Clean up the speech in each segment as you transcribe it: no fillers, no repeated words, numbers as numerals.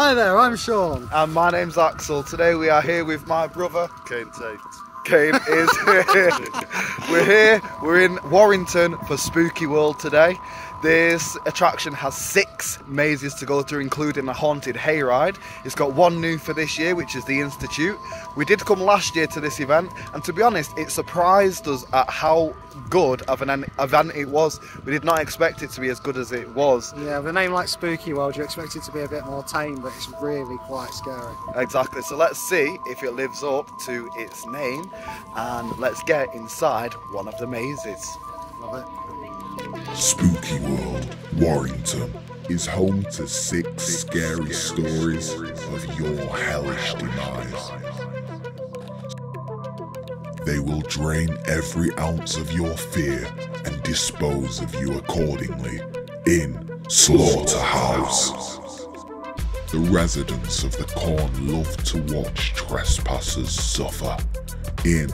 Hi there, I'm Sean. And my name's Axel. Today we are here with my brother, Kane Tate. Kane is here. We're in Warrington for Spooky World today. This attraction has 6 mazes to go through, including a haunted hayride. It's got one new for this year, which is the Institute. We did come last year to this event, and to be honest, it surprised us at how good of an event it was. We did not expect it to be as good as it was. Yeah, with a name like Spooky World, you expect it to be a bit more tame, but it's really quite scary. Exactly, so let's see if it lives up to its name, and let's get inside one of the mazes. Love it. Spooky World, Warrington, is home to 6 scary stories of your hellish demise. They will drain every ounce of your fear and dispose of you accordingly in Slaughterhouse. The residents of the Corn love to watch trespassers suffer in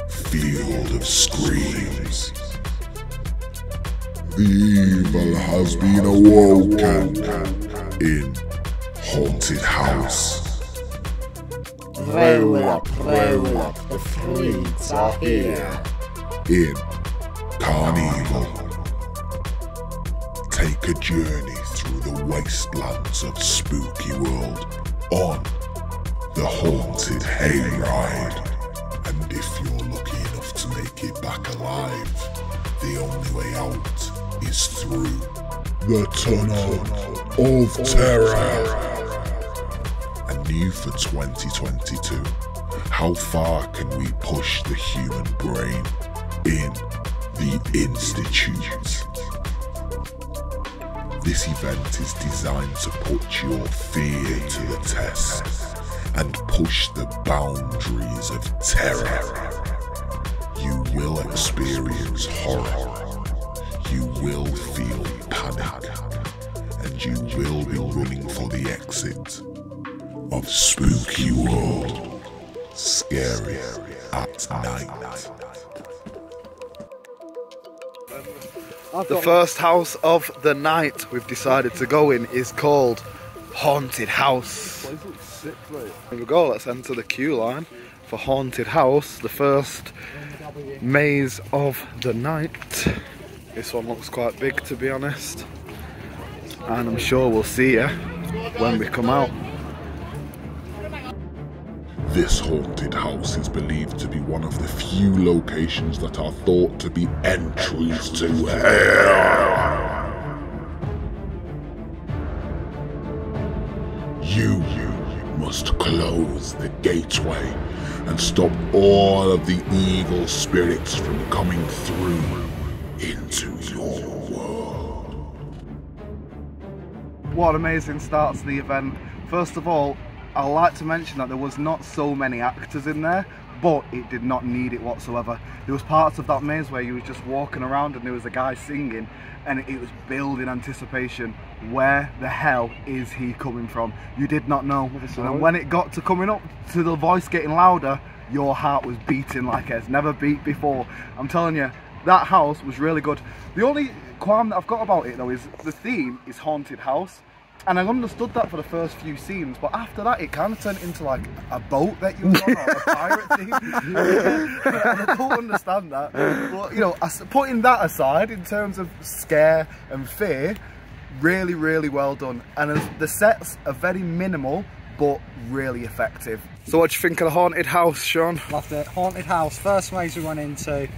Field of Screams. The evil has been awoken in Haunted House. Roll up, the freaks are here. In Carnevil. Take a journey through the wastelands of Spooky World on the Haunted Hayride. And if you're lucky enough to make it back alive, the only way out is through the Tunnel of Terror. And new for 2022, how far can we push the human brain in the Institute? This event is designed to put your fear to the test and push the boundaries of terror. You will experience horror, you will feel panic, and you will be running for the exit of Spooky World. Scary at night. The first house of the night we've decided to go in is called Haunted House. Here we go, let's enter the queue line for Haunted House, the first maze of the night. This one looks quite big, to be honest, and I'm sure we'll see you when we come out. This haunted house is believed to be one of the few locations that are thought to be entries to hell. You must close the gateway and stop all of the evil spirits from coming through into your world. What an amazing start to the event. First of all, I'd like to mention that there was not so many actors in there, but it did not need it whatsoever. There was parts of that maze where you was just walking around and there was a guy singing, and it was building anticipation. Where the hell is he coming from? You did not know. And when it got to coming up to the voice getting louder, your heart was beating like it's never beat before. I'm telling you, that house was really good. The only qualm that I've got about it though is the theme is Haunted House. And I understood that for the first few scenes, but after that it kind of turned into like a boat that you was on, or a pirate theme. I don't understand that. But you know, putting that aside, in terms of scare and fear, really, really well done. And the sets are very minimal, but really effective. So what do you think of the Haunted House, Sean? Loved it. Haunted House, first maze we went into.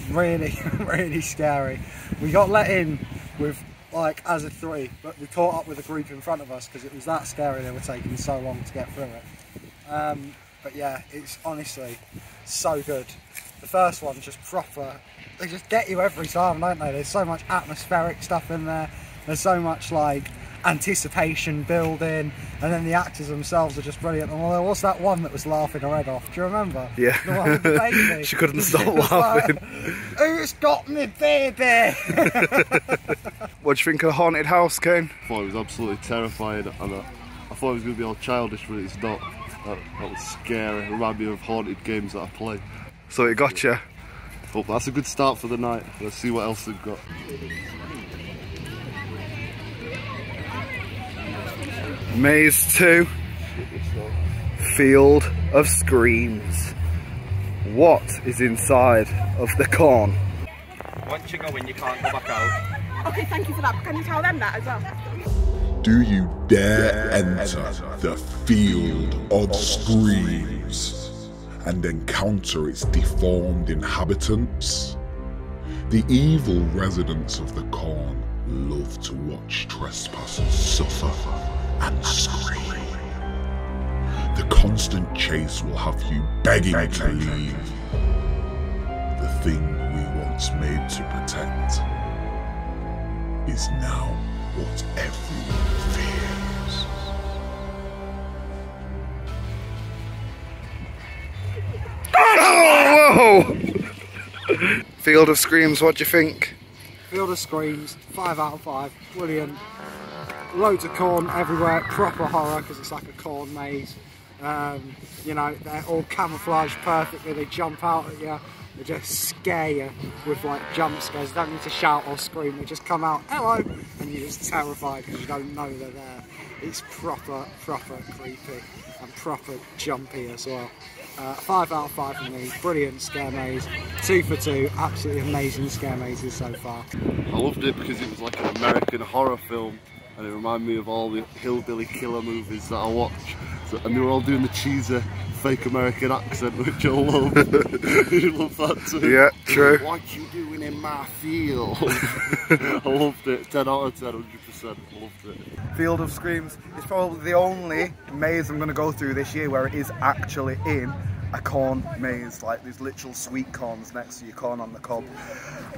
Really, really scary. We got let in with like as a 3, but we caught up with a group in front of us because it was that scary. They were taking so long to get through it. But yeah, it's honestly so good. The first one's just proper. They just get you every time, don't they? There's so much atmospheric stuff in there. There's so much like anticipation building, and then the actors themselves are just brilliant. And well, there was that one that was laughing her head off. Do you remember? Yeah. The one with the baby. She couldn't stop laughing. Like, who's got me baby? What do you think of the Haunted House, Kane? I thought it was absolutely terrifying, and I thought it was going to be all childish, but it's not. That was scary. It reminded me of haunted games that I play. So it got you? But that's a good start for the night. Let's see what else they've got. Maze 2, Field of Screams. What is inside of the corn? Once you go in, you can't go back out. Okay, thank you for that. Can you tell them that as well? Do you dare enter the Field of Screams and encounter its deformed inhabitants? The evil residents of the corn love to watch trespassers suffer and scream. The constant chase will have you begging to leave. The thing we once made to protect is now what everyone fears. Oh, whoa! Field of Screams, what do you think? Field of Screams, 5 out of 5, brilliant. Loads of corn everywhere, proper horror because it's like a corn maze. You know, they're all camouflaged perfectly, they jump out at you, they just scare you with like jump scares. You don't need to shout or scream, they just come out, hello, and you're just terrified because you don't know they're there. It's proper creepy and proper jumpy as well. 5 out of 5 for me, brilliant scare maze, 2 for 2, absolutely amazing scare mazes so far. I loved it because it was like an American horror film and it reminded me of all the hillbilly killer movies that I watch. And they were all doing the cheesy fake American accent, which I love. You love that too? Yeah, true. What you doing in my field? I loved it, 10 out of 10, 100%, I loved it. Field of Screams is probably the only maze I'm going to go through this year where it is actually in a corn maze, like these literal sweet corns next to your corn on the cob.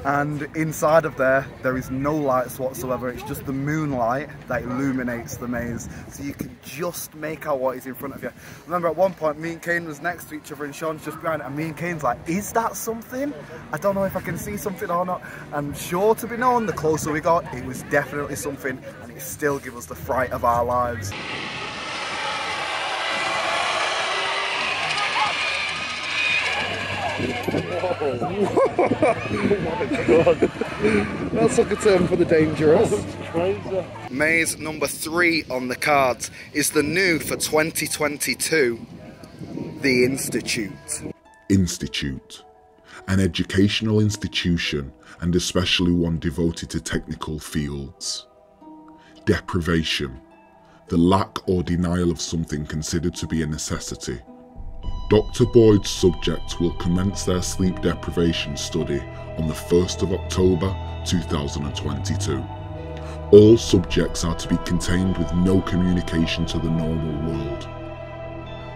And inside of there is no lights whatsoever, it's just the moonlight that illuminates the maze, so you can just make out what is in front of you. Remember at one point me and Kane was next to each other and Sean's just behind it, and me and Kane's like, is that something? I don't know if I can see something or not. And sure to be known, the closer we got, it was definitely something, and it still gave us the fright of our lives. Oh my god. That's like a term for the dangerous. That's crazy. Maze number 3 on the cards is the new for 2022, the Institute. Institute, an educational institution and especially one devoted to technical fields. Deprivation, the lack or denial of something considered to be a necessity. Dr. Boyd's subjects will commence their sleep deprivation study on the 1st of October 2022. All subjects are to be contained with no communication to the normal world.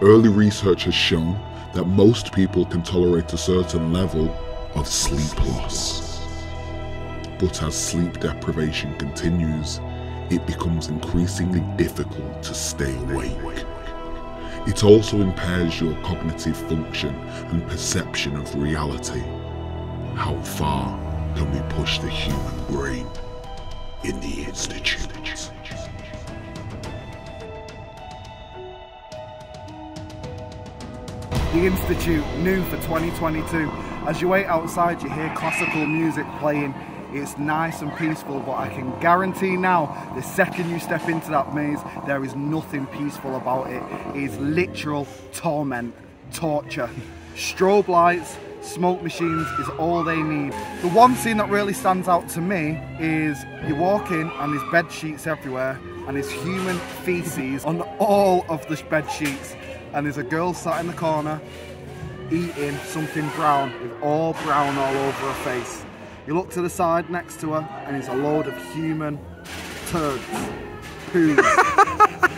Early research has shown that most people can tolerate a certain level of sleep loss. But as sleep deprivation continues, it becomes increasingly difficult to stay awake. It also impairs your cognitive function and perception of reality. How far can we push the human brain in the Institute? The Institute, new for 2022. As you wait outside, you hear classical music playing. It's nice and peaceful, but I can guarantee now, the second you step into that maze, there is nothing peaceful about it. It is literal torment, torture. Strobe lights, smoke machines is all they need. The one scene that really stands out to me is you walk in and there's bed sheets everywhere and there's human feces on all of the bed sheets, and there's a girl sat in the corner eating something brown with all brown all over her face. You look to the side next to her and it's a load of human turds, poos.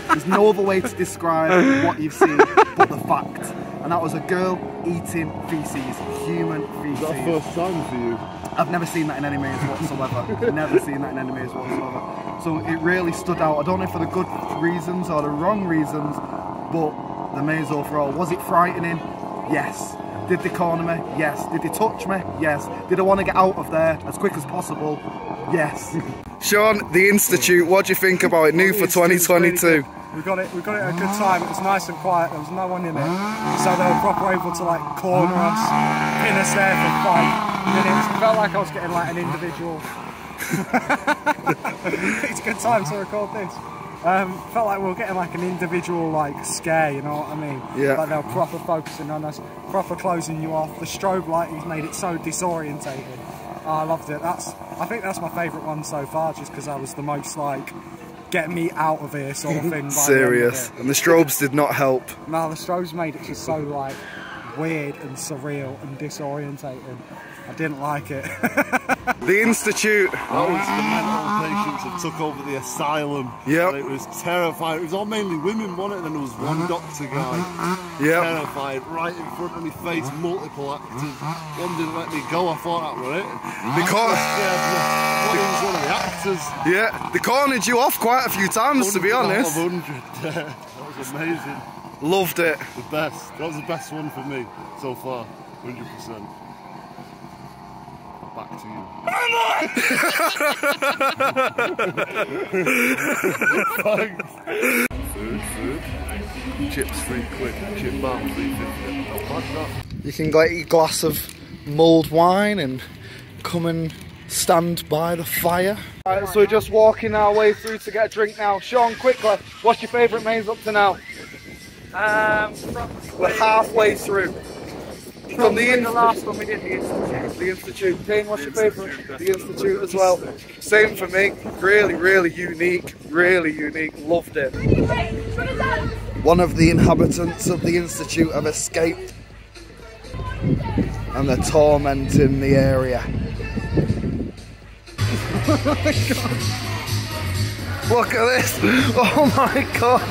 There's no other way to describe what you've seen but the fact. And that was a girl eating feces, human feces. Is that first time for you? I've never seen that in any maze whatsoever. Never seen that in any maze whatsoever. So it really stood out. I don't know if for the good reasons or the wrong reasons, but the maze overall. Was it frightening? Yes. Did they corner me? Yes. Did they touch me? Yes. Did I want to get out of there as quick as possible? Yes. Sean, the Institute, what do you think about it? New for 2022. We got it at a good time. It was nice and quiet. There was no one in it, so they were proper able to like corner us, pin us there for 5 minutes. It felt like I was getting like an individual. It's a good time to record this. Felt like we were getting like an individual like scare, you know what I mean? Yeah. Like they were proper focusing on us, proper closing you off. The strobe lighting's made it so disorientating. Oh, I loved it. I think that's my favourite one so far, just because I was the most like, get me out of here sort of thing. By Serious. The end of it. And the strobes did not help. No, the strobes made it just so like weird and surreal and disorientating. I didn't like it. The Institute. That was the mental patients that took over the asylum. Yep. It was terrifying. It was all mainly women, wasn't it? And then there was one doctor guy. Yep. Terrified, right in front of me face, multiple actors. One didn't let me go, I thought that were it. Because He was one of the actors. yeah, they cornered you off quite a few times, to be 100 honest. out of 100. That was amazing. Loved it. The best. That was the best one for me so far. 100%. Back to you. Food. Chips £3, chip bar £3.50. Not bad, that. You can get your glass of mulled wine and come and stand by the fire. Alright, so we're just walking our way through to get a drink now. Sean, quickly, what's your favourite maze up to now? We're halfway through. From the last one we did, the Institute. Kane, what's your favourite? The Institute as well. Same for me. Really, really unique. Really unique. Loved it. One of the inhabitants of the Institute have escaped, and they're tormenting the area. Oh my god! Look at this! Oh my god!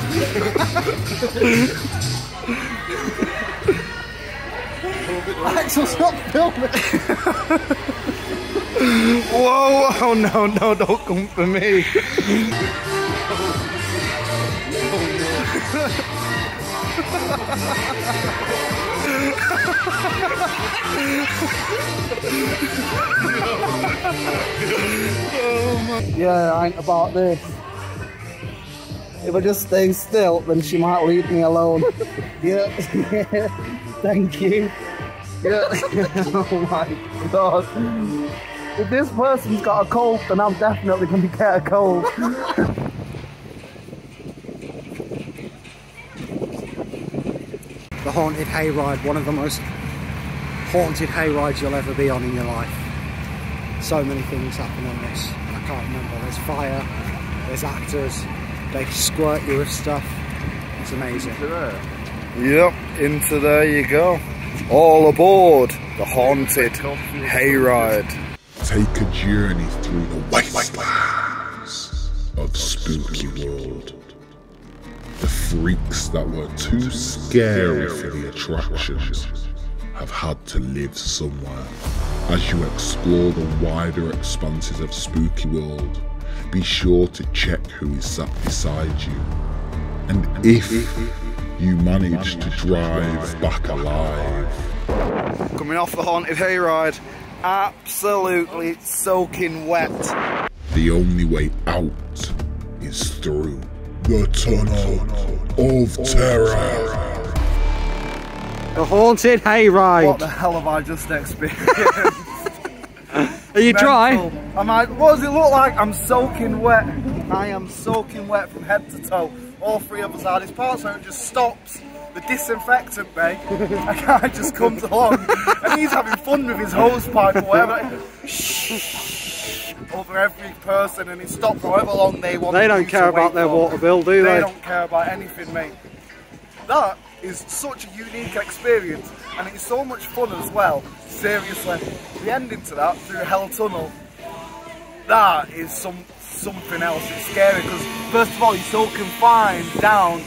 Axel, stop filming! Whoa, oh no, don't come for me. Yeah, I ain't about this. If I just stay still, then she might leave me alone. Yeah, thank you. Yeah. Oh my god. If this person's got a cold, then I'm definitely going to get a cold. The haunted hayride, one of the most haunted hayrides you'll ever be on in your life. So many things happen on this. I can't remember. There's fire, there's actors, they squirt you with stuff. It's amazing. Yep, into there you go. All aboard the haunted hayride. Take a journey through the wastelands of Spooky World. The freaks that were too scary for the attractions have had to live somewhere. As you explore the wider expanses of Spooky World, be sure to check who is sat beside you. And if you manage to drive back alive. Coming off the haunted hayride, absolutely soaking wet. The only way out is through the Tunnel of Terror. The haunted hayride. What the hell have I just experienced? Are you dry? I'm like, what does it look like? I'm soaking wet. I am soaking wet from head to toe. All three of us are. This part where it just stops. The disinfectant bay. A guy just comes along and he's having fun with his hose pipe or whatever. Over every person, and it stops however long they want. They don't care about their water bill, do they? They don't care about anything, mate. That is such a unique experience, and it's so much fun as well. Seriously, the ending to that through Hell Tunnel, that is something else. It's scary because first of all you're so confined down,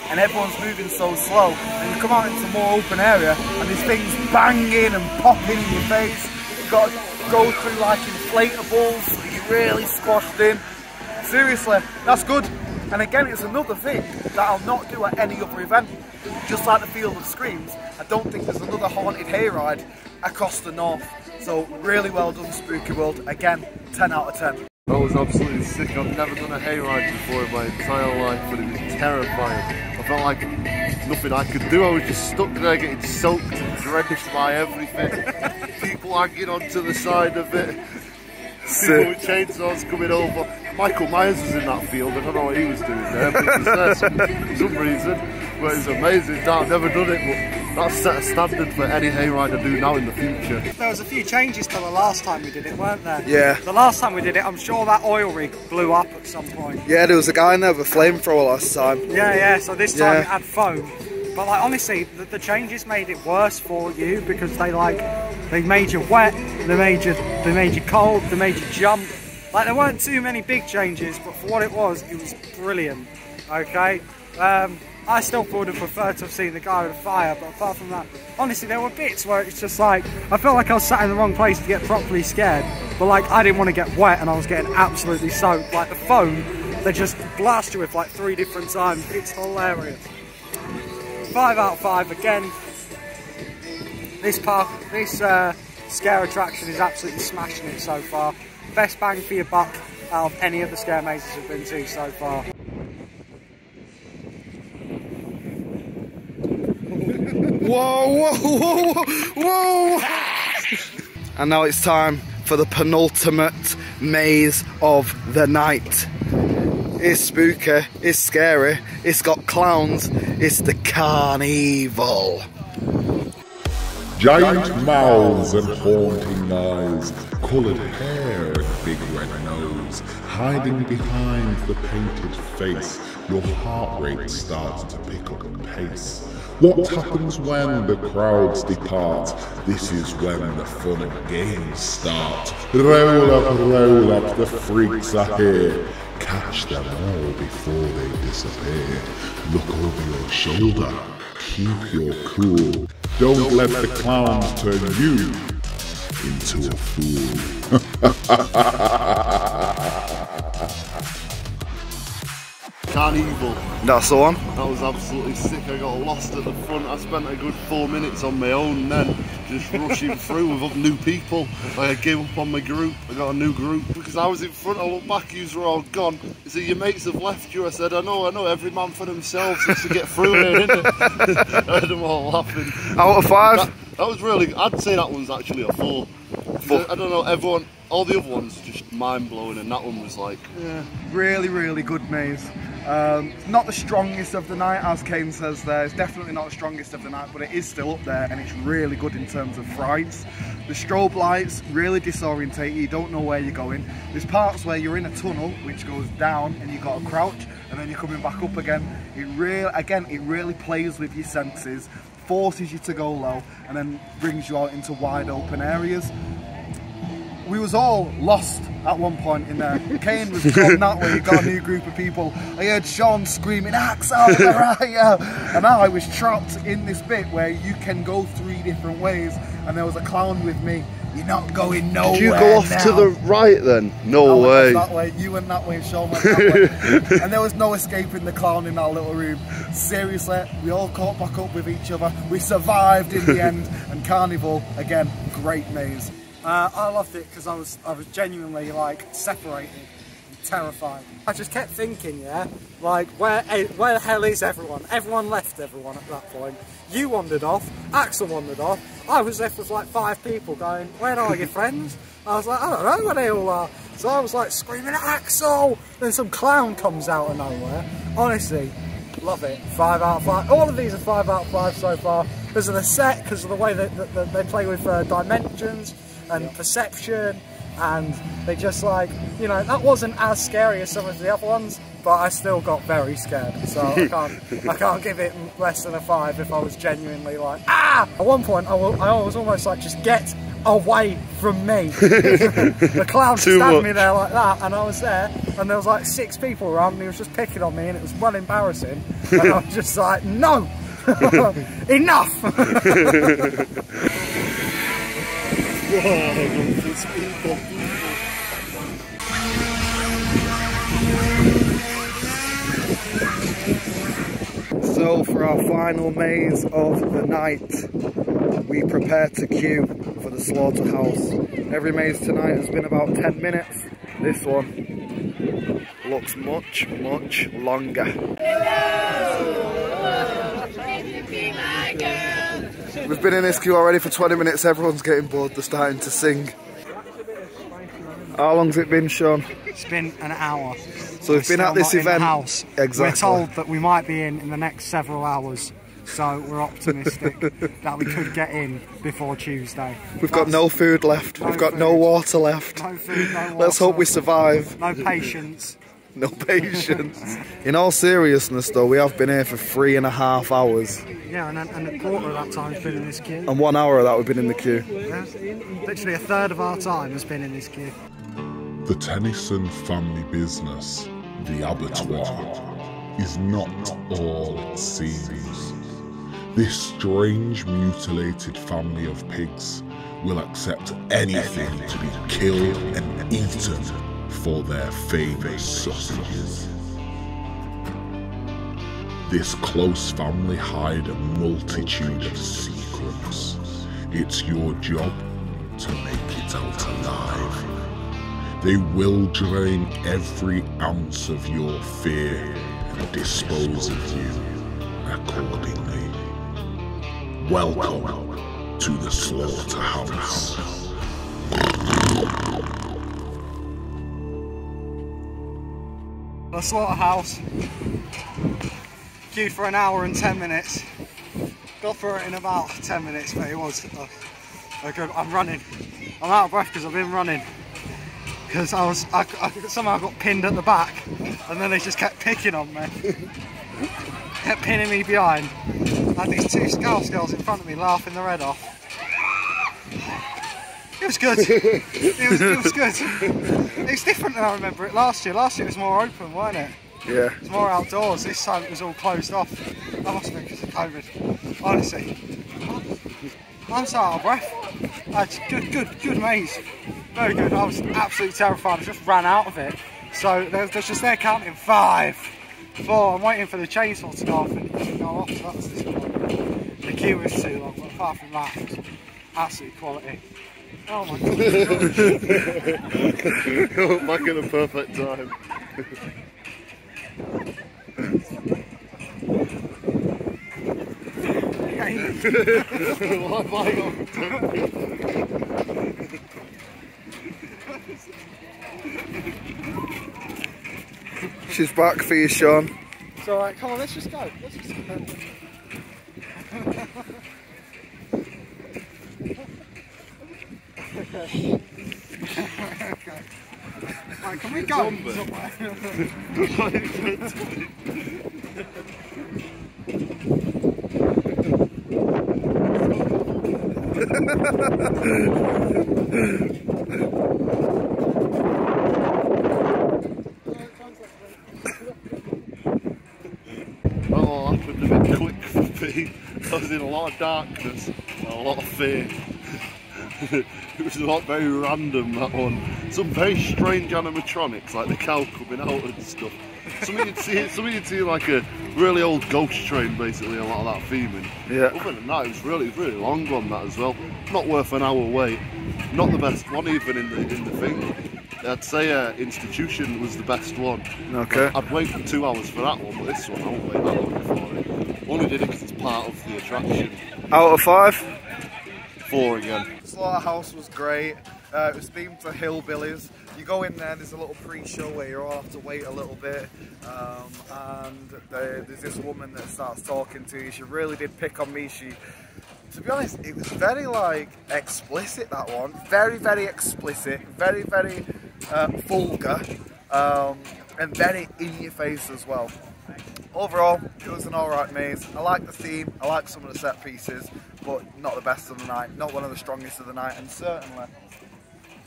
and everyone's moving so slow, and you come out into a more open area, and there's things banging and popping in your face. You've got to go through like inflatables that you're really squashed in. Seriously, that's good. And again, it's another thing that I'll not do at any other event. Just like the Field of Screams, I don't think there's another haunted hayride across the north. So really well done, Spooky World. Again, 10 out of 10. That was absolutely sick. I've never done a hayride before in my entire life, but it was terrifying. I felt like nothing I could do. I was just stuck there getting soaked and drenched by everything. People hanging onto the side of it. People with chainsaws coming over. Michael Myers was in that field. I don't know what he was doing there, but he was there for some reason. But it's amazing. I've never done it, but that's set a standard for any hayride to do now in the future. There was a few changes to the last time we did it, weren't there? Yeah. The last time we did it, I'm sure that oil rig blew up at some point. Yeah, there was a guy in there with a flamethrower last time. Yeah, so this time it had foam. But like honestly, the changes made it worse for you because they made you wet, they made you cold, they made you jump. Like there weren't too many big changes, but for what it was brilliant. Okay. I still would have preferred to have seen the guy with the fire, but apart from that, honestly, there were bits where it's just like, I felt like I was sat in the wrong place to get properly scared, but like, I didn't want to get wet and I was getting absolutely soaked. Like the foam, they just blast you with like 3 different times. It's hilarious. 5 out of 5 again. This scare attraction is absolutely smashing it so far. Best bang for your buck out of any of the scare mazes we've been to so far. Whoa! And now it's time for the penultimate maze of the night. It's spooky, it's scary, it's got clowns, it's the Carnevil. Giant mouths and haunting eyes, coloured hair and big red nose, hiding behind the painted face, your heart rate starts to pick up pace. What happens when the crowds depart? This is when the fun and games start. Roll up, the freaks are here. Catch them all before they disappear. Look over your shoulder, keep your cool. Don't let the clowns turn you into a fool. Carnevil. That's the one. That was absolutely sick. I got lost at the front. I spent a good 4 minutes on my own then, just rushing through with new people. I gave up on my group. I got a new group because I was in front. I looked back, you were all gone. He said, your mates have left you. I said, I know, every man for themselves just to get through here, didn't it? I heard them all laughing. Out of 5? That was really, I'd say that one's actually a 4. I don't know, everyone, all the other ones just mind blowing, and that one was like, yeah, really good maze. Not the strongest of the night, as Kane says there. It's definitely not the strongest of the night, but it is still up there, and it's really good in terms of frights. The strobe lights really disorientate you. You don't know where you're going. There's parts where you're in a tunnel which goes down and you've got to crouch, and then you're coming back up again. It really plays with your senses, forces you to go low, and then brings you out into wide open areas. We was all lost at one point in there. Kane was gone that way, he got a new group of people. I heard Sean screaming, Axel, and I was trapped in this bit where you can go 3 different ways, and there was a clown with me. You're not going nowhere. Did you go off now. to the right then? No way. That way. You went that way and Sean went that way. And there was no escaping the clown in that little room. Seriously, we all caught back up with each other. We survived in the end. And Carnevil, again, great maze. I loved it because I was genuinely like separated and terrified. I just kept thinking, yeah, like where the hell is everyone? Everyone left everyone at that point. You wandered off, Axel wandered off. I was left with like 5 people going, where are your friends? I was like, I don't know where they all are. So I was like screaming at Axel. Then some clown comes out of nowhere. Honestly, love it. 5 out of 5. All of these are 5 out of 5 so far. Because of the set, because of the way that they play with dimensions and perception, and they just like, you know, that wasn't as scary as some of the other ones, but I still got very scared, so I can't give it less than a 5 if I was genuinely like, ah! At one point I was almost like, just get away from me. The clown stabbed me there like that, and I was there, and there was like 6 people around me, he was just picking on me, and it was well embarrassing, and I was just like, no! Enough! So for our final maze of the night, we prepare to queue for the Slaughterhouse. Every maze tonight has been about 10 minutes. This one looks much longer. We've been in this queue already for 20 minutes, everyone's getting bored, they're starting to sing. How long's it been, Sean? It's been an hour. So we've been at this event. House. Exactly. We're told that we might be in the next several hours. So we're optimistic that we could get in before Tuesday. We've got no food left. We've got no water left. No food, no water. Let's hope we survive. No patience. No patience. In all seriousness though, we have been here for 3.5 hours. Yeah, and a quarter of that time has been in this queue. And 1 hour of that we've been in the queue. Yeah, literally a third of our time has been in this queue. The Tennyson family business, the abattoir, is not all it seems. This strange mutilated family of pigs will accept anything to be killed and eaten for their famous sausages. This close family hide a multitude of secrets. It's your job to make it out alive. They will drain every ounce of your fear and dispose of you accordingly. Welcome to the Slaughterhouse. The Slaughterhouse. Queued for an hour and 10 minutes. Got through it in about 10 minutes, but it was good. I'm running. I'm out of breath because I've been running. Because I somehow got pinned at the back, and then they just kept picking on me. Kept pinning me behind. I had these two Scouse girls in front of me laughing their head off. It was good. It was good. It was different than I remember it last year. Last year it was more open, wasn't it? Yeah. It was more outdoors. This time it was all closed off. That must have been because of COVID. Honestly, I'm so out of breath. Good maze. Very good. I was absolutely terrified. I just ran out of it. So there's just there counting 5, 4. I'm waiting for the chainsaw to go off and it doesn't go off. So that's disappointing. The queue was too long, but apart from that, it was absolute quality. Oh my god. Back at the perfect time. What have I got? She's back for you, Sean. It's alright, come on, let's just go. Let's just go. Okay. Right, can we go somewhere? That all happened a bit quick for me. I was in a lot of darkness and a lot of fear. It was not very random, that one. Some very strange animatronics, like the cow coming out and stuff. Something you'd see like a really old ghost train, basically, a lot of that theming. Yeah. Other than that, it was really long on that as well. Not worth an hour wait. Not the best one even in the thing. I'd say Institution was the best one. Okay. I'd wait for 2 hours for that one, but this one I won't wait that long for it. Only did it because it's part of the attraction. Out of 5? 4 again. Slaughterhouse was great. It was themed for hillbillies. You go in there, there's a little pre-show where you all have to wait a little bit, and there's this woman that starts talking to you. She really did pick on me. To be honest, it was very like explicit, that one. Very, very explicit, very, very vulgar, and very in your face as well. Overall, it was an alright maze. I like the theme, I like some of the set pieces, but not the best of the night, not one of the strongest of the night, and certainly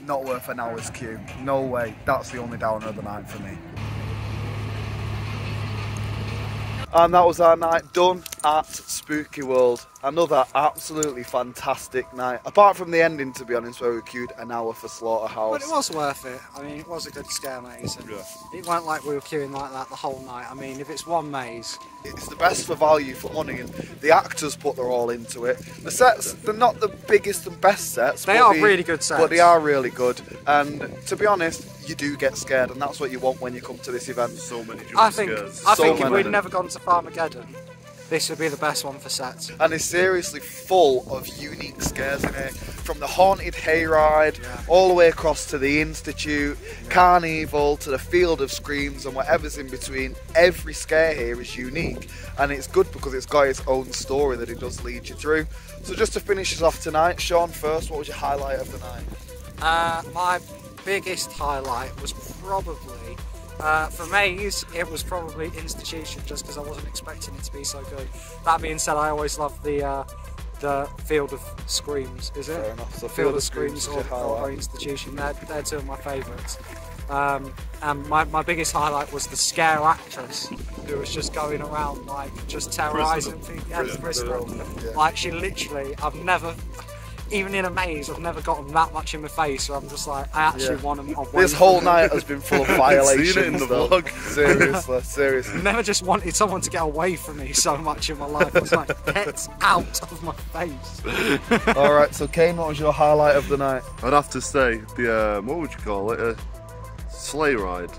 not worth an hour's queue. No way. That's the only downer of the night for me. And that was our night done at Spooky World. Another absolutely fantastic night. Apart from the ending, to be honest, where we queued an hour for Slaughterhouse. But it was worth it. I mean, it was a good scare maze. And it weren't like we were queuing like that the whole night. I mean, if it's one maze... It's the best for value for money, and the actors put their all into it. The sets, they're not the biggest and best sets. They are really good sets. But they are really good. And to be honest, you do get scared, and that's what you want when you come to this event. So many jump I scares. think if we'd never gone to Farmageddon, this would be the best one for sets. And it's seriously full of unique scares in here. From the haunted hayride, all the way across to the Institute, Carnevil, to the Field of Screams and whatever's in between. Every scare here is unique. And it's good because it's got its own story that it does lead you through. So just to finish us off tonight, Sean, first, what was your highlight of the night? My biggest highlight was probably, for Maze, it was probably Institution, just because I wasn't expecting it to be so good. That being said, I always love the Field of Screams, is it? Fair enough. So Field of Screams or Institution, they're two of my favourites. And my biggest highlight was the scare actress, who was just going around like just terrorising people. Yeah, Bristol. Like she literally, I've never, even in a maze, I've never gotten that much in my face. So I'm just like, I actually want them. This whole night has been full of violations. Seen it in the vlog. Seriously. I've never just wanted someone to get away from me so much in my life. I was like, get out of my face. All right, so Kane, what was your highlight of the night? I'd have to say the what would you call it? Sleigh ride.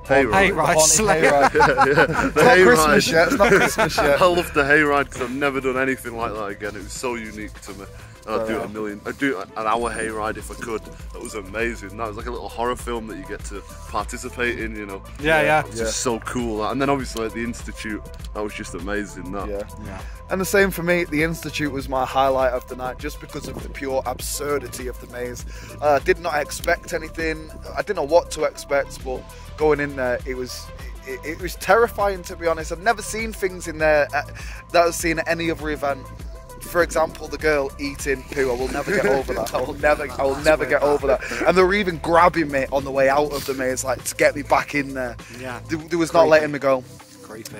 Hayride, sleigh. The It's not Christmas yet. It's not Christmas yet. I love the hayride because I've never done anything like that again. It was so unique to me. And I'd do an hour hayride if I could. That was amazing. That was like a little horror film that you get to participate in, you know. Yeah. It's just so cool. And then obviously at the Institute, that was just amazing. That. Yeah. And the same for me. The Institute was my highlight of the night, just because of the pure absurdity of the maze. I did not expect anything. I didn't know what to expect, but going in there, it was terrifying, to be honest. I've never seen things in there that I've seen at any other event. For example, the girl eating poo. I will never get over that. I will never get over that. And they were even grabbing me on the way out of the maze, like to get me back in there. Yeah. They was not letting me go. Creepy.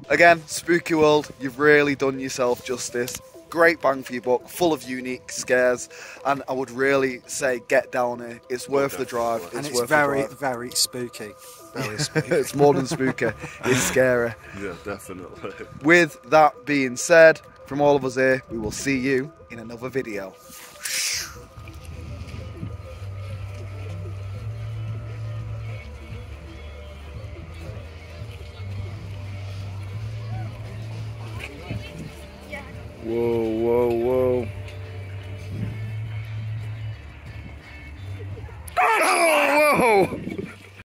Again, Spooky World, you've really done yourself justice. Great bang for your buck, full of unique scares, and I would really say get down here. It's worth the drive. And it's worth very, the drive. very spooky. Very spooky. It's more than spooky. It's scary. Yeah, definitely. With that being said, from all of us here, we will see you in another video. Whoa, whoa,